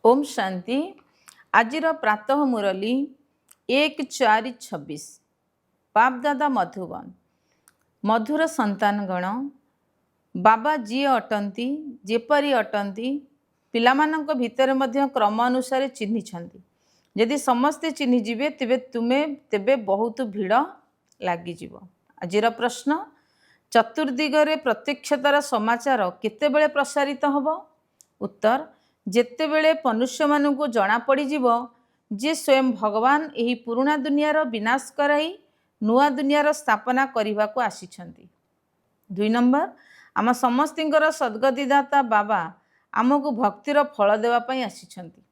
ओम शांति। आजिर प्रातः मुरली 1-4-26 बापदादा मधुबन। मधुर संतानगण बाबा जी अटंती जेपरी अटंती पिलामानंक भितर मध्य क्रम अनुसार चिन्हिछंती। यदि समस्ते चिन्हिजिबे तेबे बहुत भिड़ लागिजिब। आजिर प्रश्न, चतुर्दिगरे प्रत्यक्षतार समाचार केतेबेले प्रसारित हबो? उत्तर, जेतेबेले मनुष्य मानकु जना पड़िजिब जे स्वयं भगवान एही पुराणा दुनियार विनाश कराई नुआ दुनियार स्थापना करने आसीछंती। 2 नंबर, आम समस्तिंकर सद्गतिदाता बाबा आमको भक्तिर फल देवा पई आसीछंती।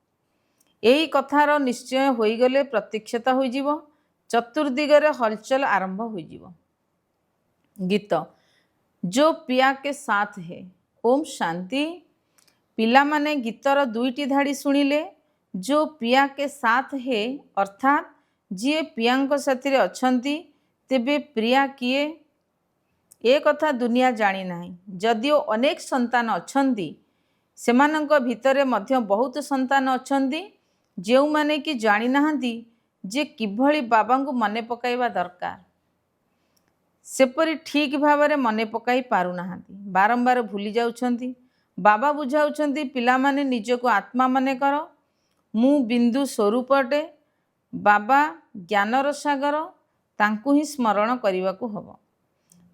एही कथार निश्चय होईगले प्रत्यक्षता होईजिब, चतुर्दिगरे हलचल आरंभ होईजिब। गीत जो पिया के साथ है। ओम शांति। पिला माने गीतर दुईटी धाड़ी सुनिले जो पिया के साथ है अर्थात जी पियांक साथी अछंती तेबे प्रिया किए ए कथा दुनिया जानी नाही। जदिओ अनेक संतान अछंती सेमानंक भितरे मध्य बहुत संतान अछंती जेउ माने कि जानी नाहंती जे किभली बाबांकु मने पकाइबा दरकार, सेपरी ठीक भावरे मने पकाई पारु नाहंती, बारंबार भूली जाउछंती। बाबा बुझाउछंती पिला माने निजको आत्मा मने कर, मु बिंदु स्वरूप अटे, बाबा ज्ञानर सागर, तांकु ही स्मरण करिवाकु हबो।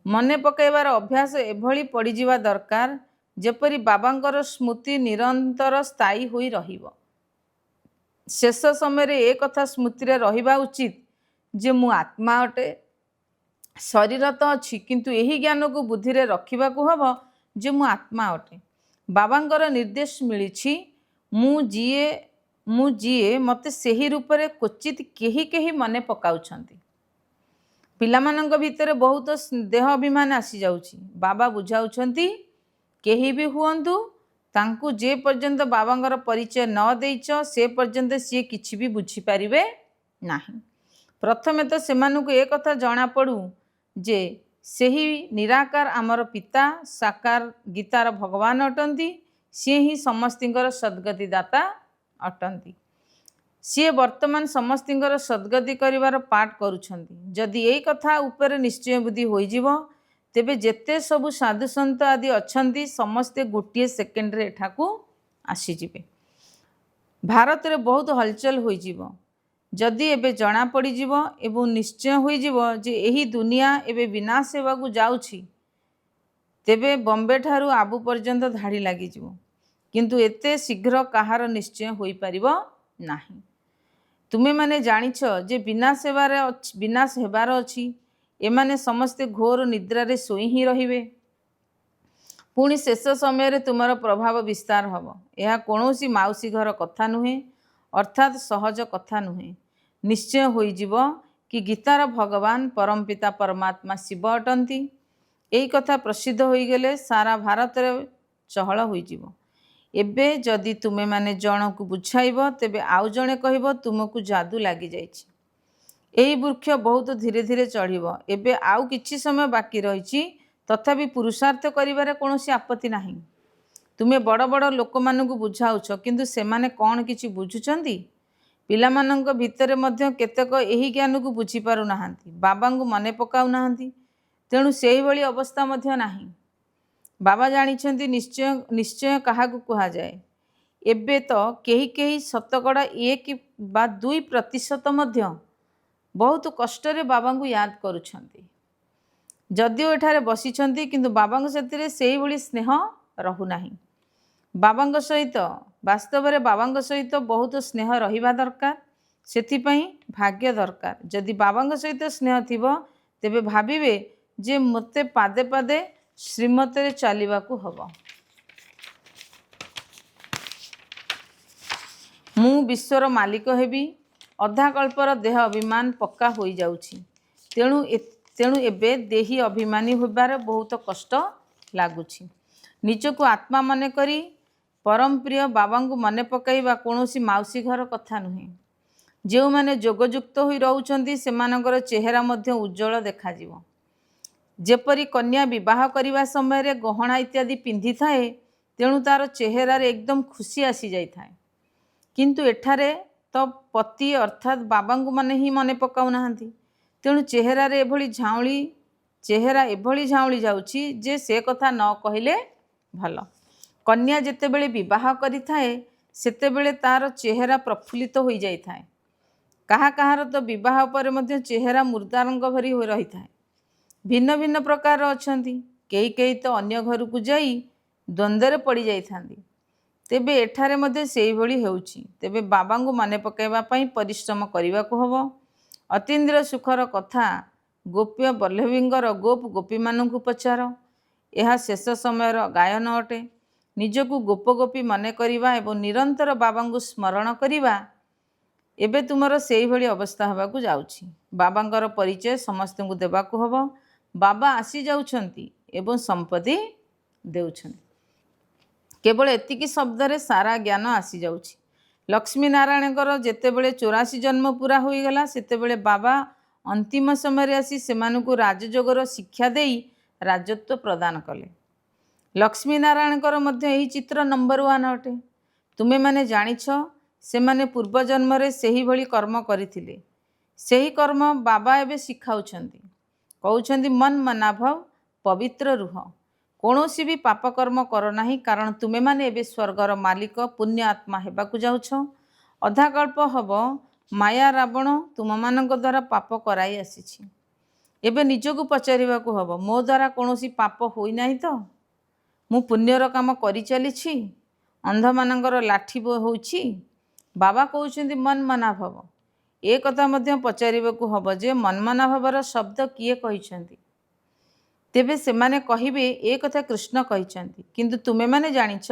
मने पकाइबार अभ्यास एभली पड़िजिबा दरकार जेपरी बाबांकर स्मृति निरंतर स्थायी होई रहिबो। शेष समय रे एक कथा स्मृति रे रहिबा उचित जे मु आत्मा अटे, शरीर तो अच्छी किंतु यही ज्ञान को बुद्धि रे रखिबाकु हबो जे मु आत्मा अटे। बाबांकर निर्देश मिलिछि मु जीए मते सेही रूप रे क्वचित केही केही मने पकाउछंती। पिलामानंक भितरे बहुत देह अभिमान आसी जाउछि। बाबा बुझाउछंती केही भी हुअंतु तांकु जे पर्यंत बाबांकर परिचय न देइछ से पर्यंत सी किछि भी बुझी पारिबे नाही। प्रथमे तो सेमानकु एक कथा जणा पड़ू जे सेही निराकार आमर पिता साकार गीतार भगवान अटंती, सी ही समस्तिंकर सद्गतिदाता अटंती। सी वर्तमान समस्तिंकर सद्गति करिवार पाठ करुछंती। जदि एई कथा ऊपर निश्चय बुद्धि होइजिवो तेबे जेते सबु साधु संत आदि अछंती समस्ते गोटे सेकेंड रे एठाकू आसीजिबे। भारत रे बहुत हलचल होइजिवो। जदि एबे जना पड़िजिवो एवं निश्चय होइजिवो जे एही दुनिया एबे विनाश हेबाकू जाउछि तेबे बॉम्बे ठारू आबू पर्यंत धाड़ी लागिजिवो, किंतु एते शीघ्र कहार निश्चय होई परिबो नाही। तुमे माने जानिछ जे विनाश हेबार अछि, एमाने समस्ते घोर निद्रा रे सोई ही रहिबे। पुणी शेष समय रे तुमर प्रभाव विस्तार हबो। यह कोनोसी माउसी घर कथा नुहे, अर्थात सहज कथा नुहे। निश्चय होइजिवो कि गीतार भगवान परमपिता परमात्मा शिव अटंती। एई कथा प्रसिद्ध होइगले सारा भारत रे चहल होइजिवो। एबे जदि तुमे माने जणकु बुझाइबो तेबे आउ जणे कहिबो तुमकु जादू लागी जाइछि। एई वृक्ष बहुत धीरे धीरे चढ़िबो। एबे आउ किछि समय बाकी रहिछि, तथापि पुरुषार्थ करिबारे कोनोसी आपत्ति नाही। तुमे बड़ बड़ लोक मानकु बुझाउछ किंतु सेमाने कोन किछि बुझुचंती? पिलामानंक भितरे मध्य केतेक एही ज्ञान को बुझी पारु नाहांती, बाबांकु मने पकाउ नाहांती, तेणु सेही भली अवस्था मध्य नाही। बाबा जानिछंती निश्चय काहाकु कुहा जाए। एबे तो केही केही शतकड़ा 1-2% मध्य बहुत कष्ट रे बाबांकु याद करुछंती। जदिओ एठारे बसिछंती किंतु बाबांक साथिरे सेही भली स्नेह रहु नाही। बाबांक सहित वास्तव रे बाबांक सहित बहुत स्नेह रहिबा दरकार, सेथिपई भाग्य दरकार। जदि बाबांक सहित स्नेह थिबो तेबे भाबिबे जे मते पादे पादे श्रीमत रे चालिबाकू हबो। मु विश्वर मालिक हेबी, अधा कल्पर देह अभिमान पक्का होई जाउछि। तेणु एबे देही अभिमानी होबार बहुत कष्ट लागुछि। निजको आत्मा मने करी परम प्रिय बाबांकु मने पकाइबा कोनोसी माउसी घर कथा नुहे। जो माने जोगयुक्त होई रहउछंती सेमानकर चेहरा मध्य उज्जवल देखाजिवो। जेपरी कन्या विवाह करिबा समय रे गहना इत्यादि पिंधि थाए, तेणु तार चेहरा रे एकदम खुशी आसी जाई थाए। କିନ୍ତୁ ଏଠାରେ ତ ପତି ଅର୍ଥାତ୍ ବାବାଙ୍କୁ ମାନେ ହିଁ ମନେ ପକାଉନାହାନ୍ତି। ତେଣୁ ଚେହେରା ଏଭଳି ଝାଉଁଳି ଯାଉଛି ଯେ ସେ କଥା ନ କହିଲେ ଭଲ। କନ୍ୟା ଯେତେବେଳେ ବିବାହ କରିଥାଏ ସେତେବେଳେ ତାର ଚେହେରା ପ୍ରଫୁଲ୍ଲିତ ହୋଇଯାଇଥାଏ। କାହାର ତ ବିବାହ ପରେ ମଧ୍ୟ ଚେହେରା ମୁର୍ଦାରଙ୍ଗ ଭରି ରହିଥାଏ। ଭିନ୍ନ ଭିନ୍ନ ପ୍ରକାରର ଅଛନ୍ତି। କେହି ତ ଅନ୍ୟ ଘରକୁ ଯାଇ ଦ୍ୱନ୍ଦ୍ୱରେ ପଡ଼ିଯାଇଥାନ୍ତି। ତେବେ ଏଠାରେ ମଧ୍ୟ ସେଇଭଳି ହେଉଛି। ତେବେ ବାବାଙ୍କୁ ମନେ ପକାଇବା ପାଇଁ ପରିଶ୍ରମ କରିବାକୁ ହେବ। ଅତୀନ୍ଦ୍ରିୟ ସୁଖର କଥା ଗୋପ୍ୟ ବଲ୍ଲଭୀଙ୍କର ଗୋପୀମାନଙ୍କୁ ପଚାର। ଏହା ଶେଷ ସମୟର ଗାୟନ ଅଟେ। ନିଜକୁ ଗୋପୀ ମନେ କରିବା ଏବଂ ନିରନ୍ତର ବାବାଙ୍କୁ ସ୍ମରଣ କରିବା। ଏବେ ତୁମର ସେଇଭଳି ଅବସ୍ଥା ହେବାକୁ ଯାଉଛି। ବାବାଙ୍କର ପରିଚୟ ସମସ୍ତଙ୍କୁ ଦେବାକୁ ହେବ। ବାବା ଆସିଯାଉଛନ୍ତି ଏବଂ ସମ୍ପତ୍ତି ଦେଉଛନ୍ତି। କେବଳ ଏତିକି ଶବ୍ଦରେ ସାରା ଜ୍ଞାନ ଆସିଯାଉଛି। ଲକ୍ଷ୍ମୀ ନାରାୟଣଙ୍କର ଯେତେବେଳେ 84 ଜନ୍ମ ପୁରା ହୋଇଗଲା ସେତେବେଳେ ବାବା ଅନ୍ତିମ ସମୟରେ ଆସି ସେମାନଙ୍କୁ ରାଜଯୋଗର ଶିକ୍ଷା ଦେଇ ରାଜତ୍ୱ ପ୍ରଦାନ କଲେ। ଲକ୍ଷ୍ମୀ ନାରାୟଣଙ୍କର ମଧ୍ୟ ଏହି ଚିତ୍ର ନମ୍ବର 1 ଅଟେ। ତୁମେମାନେ ଜାଣିଛ ସେମାନେ ପୂର୍ବଜନ୍ମରେ ସେହିଭଳି କର୍ମ କରିଥିଲେ। ସେହି କର୍ମ ବାବା ଏବେ ଶିଖାଉଛନ୍ତି। କହୁଛନ୍ତି ମନ ମନାଭବ ପବିତ୍ର ରୁହ। କୌଣସି ବି ପାପକର୍ମ କର ନାହିଁ, କାରଣ ତୁମେମାନେ ଏବେ ସ୍ୱର୍ଗର ମାଲିକ ପୁଣ୍ୟ ଆତ୍ମା ହେବାକୁ ଯାଉଛ। ଅଧାକଳ୍ପ ହେବ ମାୟା ରାବଣ ତୁମମାନଙ୍କ ଦ୍ୱାରା ପାପ କରାଇ ଆସିଛି। ଏବେ ନିଜକୁ ପଚାରିବାକୁ ହେବ, ମୋ ଦ୍ୱାରା କୌଣସି ପାପ ହୋଇନାହିଁ ତ? ମୁଁ ପୁଣ୍ୟର କାମ କରିଚାଲିଛି? ଅନ୍ଧମାନଙ୍କର ଲାଠି ହେଉଛି? ବାବା କହୁଛନ୍ତି ମନ ମନାଭବ। ଏ କଥା ମଧ୍ୟ ପଚାରିବାକୁ ହେବ ଯେ ମନ୍ମନାଭବର ଶବ୍ଦ କିଏ କହିଛନ୍ତି? ତେବେ ସେମାନେ କହିବେ ଏ କଥା କୃଷ୍ଣ କହିଛନ୍ତି। କିନ୍ତୁ ତୁମେମାନେ ଜାଣିଛ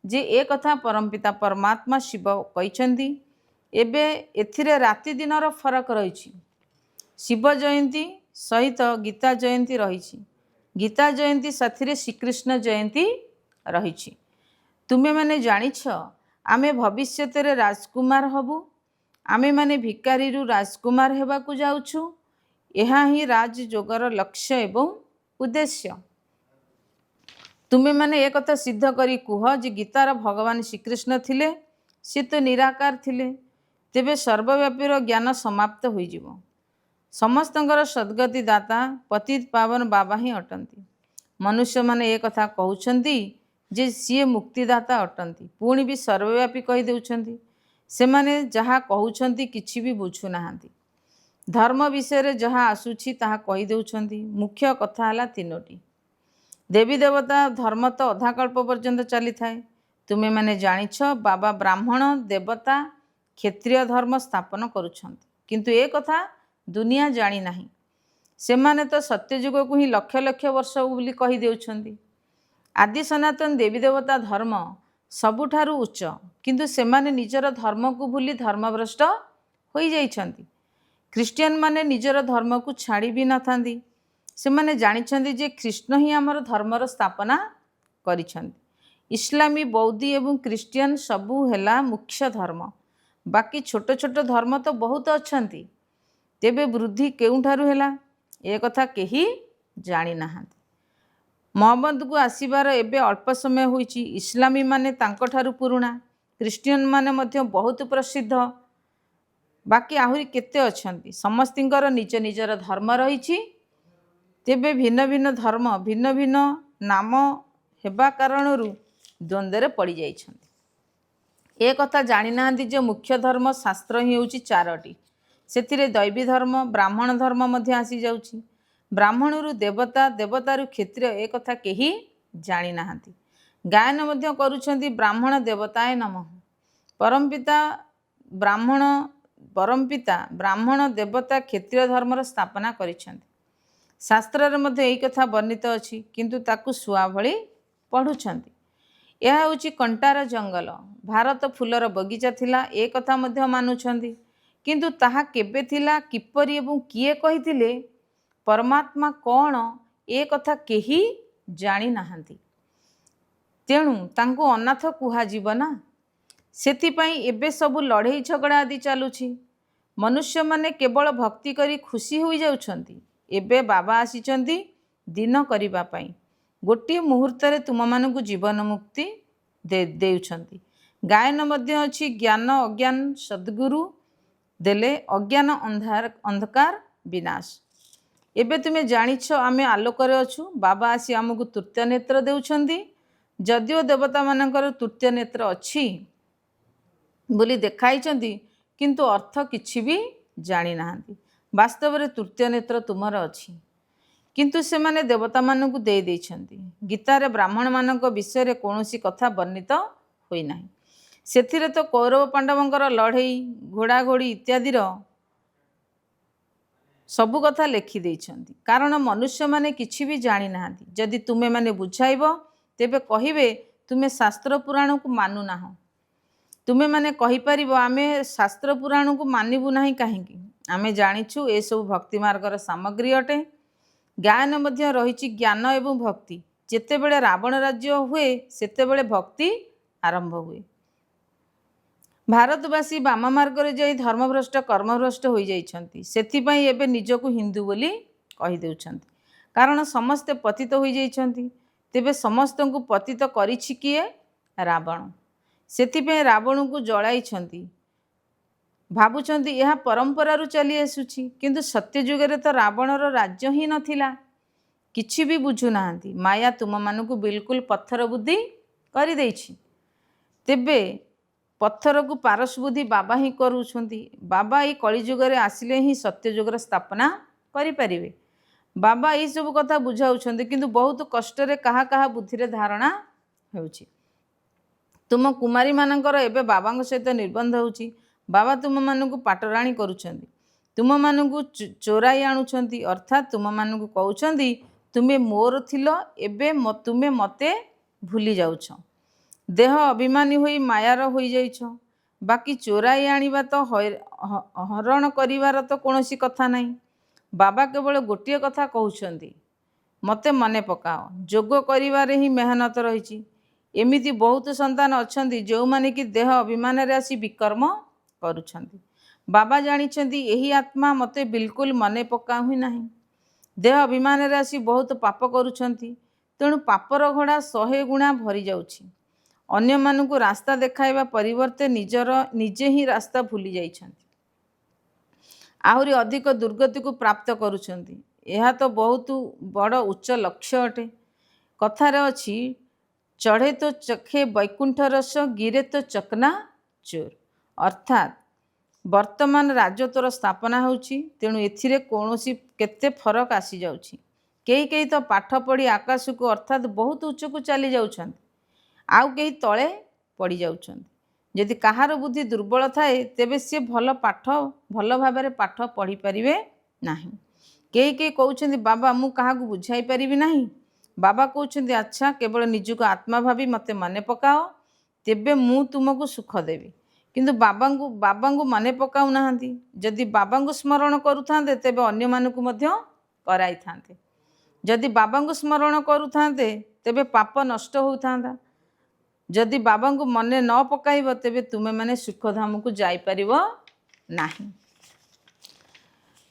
ଯେ ଏ କଥା ପରମପିତା ପରମାତ୍ମା ଶିବ କହିଛନ୍ତି। ଏବେ ଏଥିରେ ରାତି ଦିନର ଫରକ ରହିଛି। ଶିବ ଜୟନ୍ତୀ ସହିତ ଗୀତା ଜୟନ୍ତୀ ରହିଛି। ଗୀତା ଜୟନ୍ତୀ ସାଥିରେ ଶ୍ରୀକୃଷ୍ଣ ଜୟନ୍ତୀ ରହିଛି। ତୁମେମାନେ ଜାଣିଛ ଆମେ ଭବିଷ୍ୟତରେ ରାଜକୁମାର ହେବୁ। ଆମେମାନେ ଭିକାରୀରୁ ରାଜକୁମାର ହେବାକୁ ଯାଉଛୁ। ଏହା ହିଁ ରାଜଯୋଗର ଲକ୍ଷ୍ୟ ଏବଂ ଉଦ୍ଦେଶ୍ୟ। ତୁମେମାନେ ଏକଥା ସିଦ୍ଧ କରି କୁହ ଯେ ଗୀତାର ଭଗବାନ ଶ୍ରୀକୃଷ୍ଣ ଥିଲେ, ସେ ତ ନିରାକାର ଥିଲେ। ତେବେ ସର୍ବବ୍ୟାପୀର ଜ୍ଞାନ ସମାପ୍ତ ହୋଇଯିବ। ସମସ୍ତଙ୍କର ସଦ୍ଗତି ଦାତା ପତିତ ପାବନ ବାବା ହିଁ ଅଟନ୍ତି। ମନୁଷ୍ୟମାନେ ଏ କଥା କହୁଛନ୍ତି ଯେ ସିଏ ମୁକ୍ତିଦାତା ଅଟନ୍ତି, ପୁଣି ବି ସର୍ବବ୍ୟାପୀ କହିଦେଉଛନ୍ତି। ସେମାନେ ଯାହା କହୁଛନ୍ତି କିଛି ବି ବୁଝୁନାହାନ୍ତି। ଧର୍ମ ବିଷୟରେ ଯାହା ଆସୁଛି ତାହା କହିଦେଉଛନ୍ତି। ମୁଖ୍ୟ କଥା ହେଲା 3ଟି। ଦେବୀ ଦେବତା ଧର୍ମ ତ ଅଧାକଳ୍ପ ପର୍ଯ୍ୟନ୍ତ ଚାଲିଥାଏ। ତୁମେମାନେ ଜାଣିଛ ବାବା ବ୍ରାହ୍ମଣ ଦେବତା କ୍ଷତ୍ରିୟ ଧର୍ମ ସ୍ଥାପନ କରୁଛନ୍ତି। କିନ୍ତୁ ଏ କଥା ଦୁନିଆ ଜାଣିନାହିଁ। ସେମାନେ ତ ସତ୍ୟଯୁଗକୁ ହିଁ ଲକ୍ଷ ଲକ୍ଷ ବର୍ଷ ବୋଲି କହିଦେଉଛନ୍ତି। ଆଦି ସନାତନ ଦେବୀ ଦେବତା ଧର୍ମ ସବୁଠାରୁ ଉଚ୍ଚ, କିନ୍ତୁ ସେମାନେ ନିଜର ଧର୍ମକୁ ଭୁଲି ଧର୍ମଭ୍ରଷ୍ଟ ହୋଇଯାଇଛନ୍ତି। ଖ୍ରୀଷ୍ଟିଆନ ମାନେ ନିଜର ଧର୍ମକୁ ଛାଡ଼ି ବି ନଥାନ୍ତି। ସେମାନେ ଜାଣିଛନ୍ତି ଯେ ଖ୍ରୀଷ୍ଣ ହିଁ ଆମର ଧର୍ମର ସ୍ଥାପନା କରିଛନ୍ତି। ଇସଲାମୀ ବୌଦ୍ଧ ଏବଂ ଖ୍ରୀଷ୍ଟିଆନ ସବୁ ହେଲା ମୁଖ୍ୟ ଧର୍ମ। ବାକି ଛୋଟ ଛୋଟ ଧର୍ମ ତ ବହୁତ ଅଛନ୍ତି। ତେବେ ବୃଦ୍ଧି କେଉଁଠାରୁ ହେଲା ଏ କଥା କେହି ଜାଣିନାହାନ୍ତି। ମହମ୍ମଦକୁ ଆସିବାର ଏବେ ଅଳ୍ପ ସମୟ ହୋଇଛି। ଇସଲାମୀ ମାନେ ତାଙ୍କଠାରୁ ପୁରୁଣା। ଖ୍ରୀଷ୍ଟିଆନ ମାନେ ମଧ୍ୟ ବହୁତ ପ୍ରସିଦ୍ଧ। ବାକି ଆହୁରି କେତେ ଅଛନ୍ତି। ସମସ୍ତଙ୍କର ନିଜ ନିଜର ଧର୍ମ ରହିଛି। ତେବେ ଭିନ୍ନ ଭିନ୍ନ ଧର୍ମ ଭିନ୍ନ ଭିନ୍ନ ନାମ ହେବା କାରଣରୁ ଦ୍ୱନ୍ଦ୍ୱରେ ପଡ଼ିଯାଇଛନ୍ତି। ଏ କଥା ଜାଣିନାହାନ୍ତି ଯେ ମୁଖ୍ୟ ଧର୍ମ ଶାସ୍ତ୍ର ହିଁ ହେଉଛି 4ଟି। ସେଥିରେ ଦୈବୀ ଧର୍ମ ବ୍ରାହ୍ମଣ ଧର୍ମ ମଧ୍ୟ ଆସିଯାଉଛି। ବ୍ରାହ୍ମଣରୁ ଦେବତା, ଦେବତାରୁ କ୍ଷତ୍ରିୟ, ଏ କଥା କେହି ଜାଣିନାହାନ୍ତି। ଗାୟନ ମଧ୍ୟ କରୁଛନ୍ତି ବ୍ରାହ୍ମଣ ଦେବତାୟ ନମଃ। ପରମପିତା ବ୍ରାହ୍ମଣ ଦେବତା କ୍ଷତ୍ରିୟ ଧର୍ମର ସ୍ଥାପନା କରିଛନ୍ତି। ଶାସ୍ତ୍ରରେ ମଧ୍ୟ ଏହି କଥା ବର୍ଣ୍ଣିତ ଅଛି, କିନ୍ତୁ ତାକୁ ଶୁଆ ଭଳି ପଢ଼ୁଛନ୍ତି। ଏହା ହେଉଛି କଣ୍ଟାର ଜଙ୍ଗଲ। ଭାରତ ଫୁଲର ବଗିଚା ଥିଲା, ଏ କଥା ମଧ୍ୟ ମାନୁଛନ୍ତି। କିନ୍ତୁ ତାହା କେବେ ଥିଲା, କିପରି ଏବଂ କିଏ କହିଥିଲେ, ପରମାତ୍ମା କ'ଣ, ଏ କଥା କେହି ଜାଣିନାହାନ୍ତି। ତେଣୁ ତାଙ୍କୁ ଅନାଥ କୁହାଯିବ ନା। ସେଥିପାଇଁ ଏବେ ସବୁ ଲଢ଼େଇ ଝଗଡ଼ା ଆଦି ଚାଲୁଛି। ମନୁଷ୍ୟମାନେ କେବଳ ଭକ୍ତି କରି ଖୁସି ହୋଇଯାଉଛନ୍ତି। ଏବେ ବାବା ଆସିଛନ୍ତି ଦିନ କରିବା ପାଇଁ। ଗୋଟିଏ ମୁହୂର୍ତ୍ତରେ ତୁମମାନଙ୍କୁ ଜୀବନ ମୁକ୍ତି ଦେଉଛନ୍ତି। ଗାୟନ ମଧ୍ୟ ଅଛି ज्ञान अज्ञान सद्गुरु देले अज्ञान अंधकार विनाश। एबे तुमे जानिछ आमे आलोकर अछु बाबा आसी आमको तृतीय नेत्र देउछंदी जदिओ देवता मानकर तृतीय नेत्र अछि बोली देखाइछंदी किंतु अर्थ किछि भी जानी नाहंती। वास्तव रे तृतीय नेत्र तुमर अछि किंतु से माने देवता मानकु दे देइछंती। गीता रे ब्राह्मण मानक विषय रे कोनोसी कथा वर्णित होई नाही। सेथिरे तो कौरव पांडवंकर लड़ई घोड़ा घोड़ी इत्यादि सबु कथा लेखि देइछंती कारण मनुष्य माने किछि भी जानी नाहंती। जदि तुमे माने बुझाइबो तेबे कहिबे तुमे शास्त्र पुराण को मानु नाहो। तुमे माने कहि परिबो आमे शास्त्र पुराण को मानिबु नाही काहेकि आमे जानिछु ए सब भक्ति मार्गर सामग्री अटे। गायन मध्य रहिछि ज्ञान एवं भक्ति। जेतेबेले रावण राज्य हुए सेतेबेले भक्ति आरंभ हुए। भारतवासी बाम मार्ग जाई धर्मभ्रष्ट कर्मभ्रष्ट हो जाइछंती सेथिपई एबे निजको हिंदू बोली कहि देउछंती कारण समस्ते पतित हो जाइछंती। तेबे समस्त को पतित करिछि किए रावण। सेथिपई रावण को जळाइछंती भाबुछंती यह परंपरा रु चली आसुछि किंतु सत्य जुगरे तो रावणर राज्य ही नथिला। किछि भी बुझु नाहंती माया तुम मानकु बिल्कुल पत्थर बुद्धि करि देइछि। तेबे पत्थर को पारस बुद्धि बाबा ही करूछंती। बाबा ई कली जुगरे आसिले ही सत्य जुगर स्थापना करि परिबे। बाबा ई सब कथा बुझाउछंती किंतु बहुत कष्ट रे कहा कहा बुद्धि रे धारणा हेउछि। तुम कुमारी मानकर एबे बाबा सहित निर्बंध होउछि। बाबा तुम मानकु पाटराणी करूछंती तुम मानकु चोराई आणुछंती अर्थात तुम मानकु कहउछंती तुमे मोर थिलो एबे तुमे मते भूली जाउछ। देह अभिमानी होई मायार होई जाइछ। बाकी चोराई आनिबा तो हरण करिवार तो कोनोसी कथा नाही। बाबा केवल गोटिए कथा कहउछंती मते मने पकाओ जोग करिवारे ही मेहनत रहिछि। एमिति बहुत संतान अछंती जो माने कि देह अभिमान रे आसी विकर्म करूछंती। बाबा जानिछंती एही आत्मा मते बिल्कुल मने पकाउ ही नाही। देह अभिमान रे आसी बहुत पाप करूछंती तेणु पापर घोड़ा 100 गुणा भरी जाउछि। अन्य मानकु रास्ता देखाइबा परिवर्ते निजे ही रास्ता भूली जाइछंती। आहुरी अधिक दुर्गति को प्राप्त करूछंती। यह तो बहुत बड़ उच्च लक्ष्य अटे। कथारे अछि चढ़े तो चखे वैकुंठ रस गिरे तो चकना चोर अर्थात वर्तमान राजत्वर स्थापना होउछि तेणु एथिरे कोनोसी केते फरक आसी जाउछि। केही केही तो पाठ पढ़ी आकाश को अर्थात बहुत उच्च को चली जाउछंती आउ केही तळे पड़ी जाउछंती। यदि कहार बुद्धि दुर्बल थाए तेबे से भल भाबरे पाठ पढ़ी परिबे नाही। केही केही कहउछंती बाबा मु काहाकु बुझाई परिबि नाही। बाबा कहउछंती अच्छा केवल निजको आत्मा भाबी मते मने पकाओ तेबे मु तुमको सुख देबी। किंतु बाबांगु मने पकाउ नाहंती। जदि बाबांगु स्मरण करूथांते तेबे अन्य मानकु मध्य कराई थांते। जदि बाबांगु स्मरण करूथांते तेबे पाप नष्ट होउथांता। जदि बाबांगु मने न पकाइब तेबे तुमे माने सुखधाम को जाई परिबो नाही।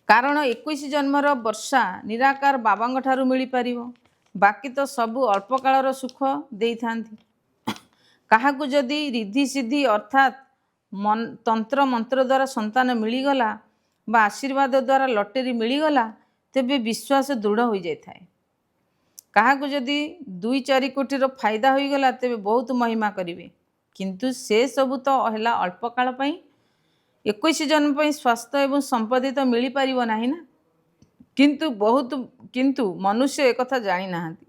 कारण 21 जन्मर वर्षा निराकार बाबांग ठारू मिली परिबो। बाकी तो सबु अल्प कालर सुख देई थांती। काहाकु जदि रिद्धि सिद्धि अर्थात तंत्र मंत्र द्वारा संतान मिलीगला बा आशीर्वाद द्वारा लटेरी मिलीगला तेबे विश्वास दृढ़ हो जाए थाए। काहाकु जदि 2-4 कोटीर फायदा होईगला तेबे बहुत महिमा करिवे किंतु से सबु तो हला अल्प काल पई 21 जन्म पई स्वास्थ्य एवं संपत्ति तो मिली परिबो नाही ना। किंतु मनुष्य एक कथा जानी नाहंती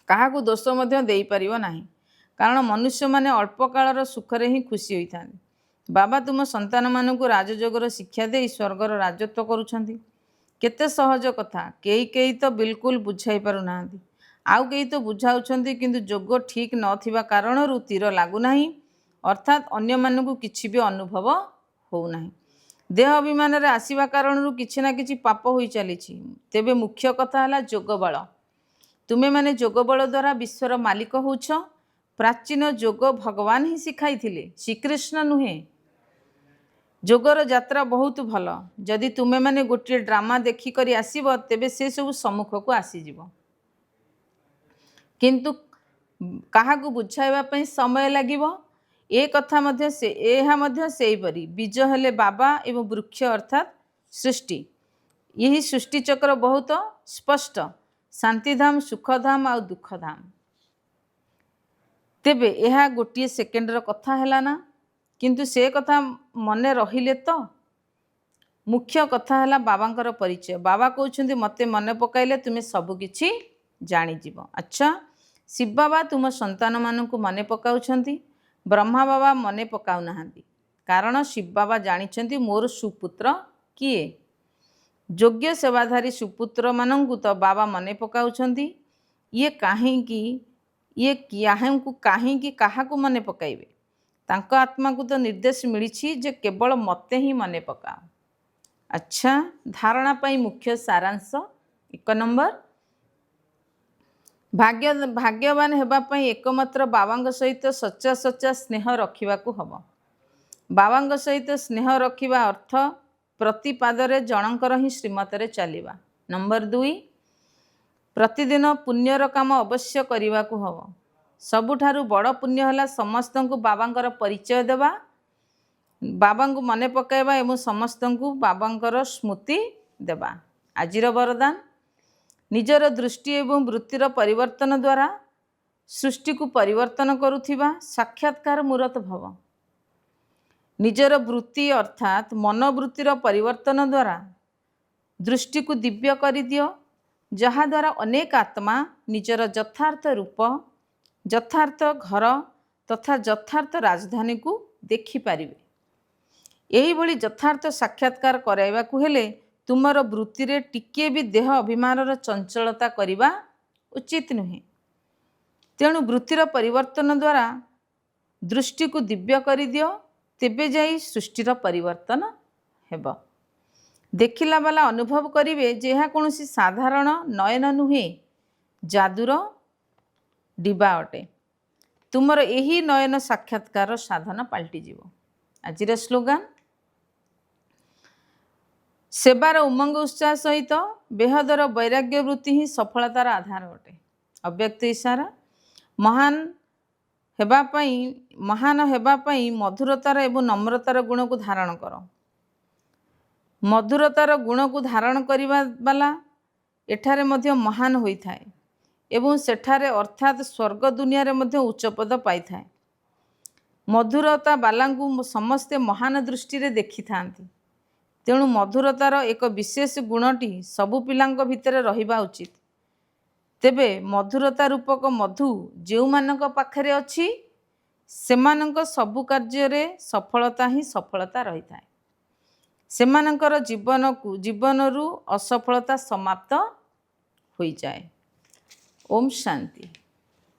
काहाकु दोष मध्य देई परिबो नाही कारण मनुष्य माने अल्प कालर सुखरे ही खुशी होइथांती। बाबा तुम संतान मानकु राजयोगर शिक्षा दे स्वर्गर राजत्व करूछंती। केते सहज कथा केही केही तो बिल्कुल बुझाई पारु नाहंती आउ केही तो बुझाउछंती किंतु जोग ठीक नथिबा कारणरु तीर लागु नाही अर्थात अन्य मानकु किछि भी अनुभव हो नाही। देह अभिमान रे आसीबा कारणरु किछि ना किछि पाप होई चलीछि। तेबे मुख्य कथा हला जोग बल। तुमे माने जोग बल द्वारा विश्वर मालिक होउछ। प्राचीन जोग भगवान ही सिखाई थिले श्रीकृष्ण नुहे। जोगर यात्रा बहुत भल। जदि तुमे माने गोटे ड्रामा देखी करी आसीबो तेबे से सब सम्मुख को आसीजिबो किंतु काहाकु बुझाइबा पई समय लागिबो। ए कथा मध्य से एहा मध्य सेहीपरि बीज हेले बाबा एवं वृक्ष अर्थात सृष्टि। यही सृष्टि चक्र बहुत स्पष्ट शांतिधाम सुखधाम आ दुखधाम। तेबे यह गोटे सेकेंडर कथा है ना, किंतु से कथा मन रहिले तो मुख्य कथा है बाबांकर परिचय। बाबा कहते मते मन पकाइले तुम्हें सबकि जानीज। अच्छा, शिव बाबा तुम संतान मानू मन पकाउछंती, ब्रह्मा बाबा मन पकाउ नाहांती, कारण शिव बाबा जानिछंती मोर सुपुत्र किए। योग्य सेवाधारी सुपुत्र मानू तो बाबा मन पकाउछंती। ये कहीं क्या मन पकाइबे, तांको आत्मा को तो निर्देश मिली जे केवल मते ही मन पकाओ। अच्छा, धारणा पाई मुख्य सारांश 1 नंबर, भाग्यवान हेबापई एकमात्र बाबांग सहित सच्चा सच्चा स्नेह रखिबाकू हब। बाबांग सहित स्नेह रखिबा अर्थ प्रतिपादरे जनकर ही श्रीमतरे चलिबा। नंबर 2, प्रतिदिन पुण्यर काम अवश्य करने को हब। सबुठारु बड़ पुण्य है समस्त को बाबांकर परिचय देवा, बाबा को मन पकाइबा एवं समस्त को बाबांकर स्मृति देवा। आजिर वरदान, निजर दृष्टि एवं वृत्तिर परिवर्तन द्वारा सृष्टि को परिवर्तन करुथिबा साक्षात्कार मूर्त भव। निजर वृत्ति अर्थात मनोवृत्तिर परिवर्तन द्वारा दृष्टि को दिव्य कर दियो, जहा द्वारा अनेक आत्मा निजर यथार्थ रूप, यथार्थ घर तथा यथार्थ राजधानी को देखि पारिबे। यही भली यथार्थ साक्षात्कार कराइबा को हेले तुमर वृत्ति रे टिके भी देह अभिमानर चंचलता करिबा उचित नुहे। तेणु वृत्तिर परिवर्तन द्वारा दृष्टि को दिव्य कर दियो, तेबे जाई सृष्टिर परिवर्तन हेब। देखिला वाला अनुभव करिवे जे यह कौनसी साधारण नयन नुहे, जादूर डिबा अटे। तुमर यही नयन साक्षात्कार साधन पलटि जीवो। आजिर स्लोगान, सेवार उमंग उत्साह सहित बेहदर वैराग्य वृत्ति ही सफलतार आधार अटे। अव्यक्त इशारा, महान हेबापई मधुरतार एवं नम्रतार गुण को धारण कर। मधुरतार गुण को धारण करिबा वाला एठारे मध्य महान होइथाए एवं सेठारे अर्थात स्वर्ग दुनिया रे मध्य उच्च पद पाई थाए। मधुरता बालांकु समस्ते महान दृष्टि रे देखि थांती। तेणु मधुरतार एक विशेष गुणटी सबु पिलांक भितरे रहिबा उचित। तेबे मधुरता रूपक मधु जेउ मानक पाखरे अछि, सेमानक सबु कार्य रे सफलता ही सफलता रही थाए। सेमानकर जीवनरू असफलता समाप्त होई जाए। ओम शांति।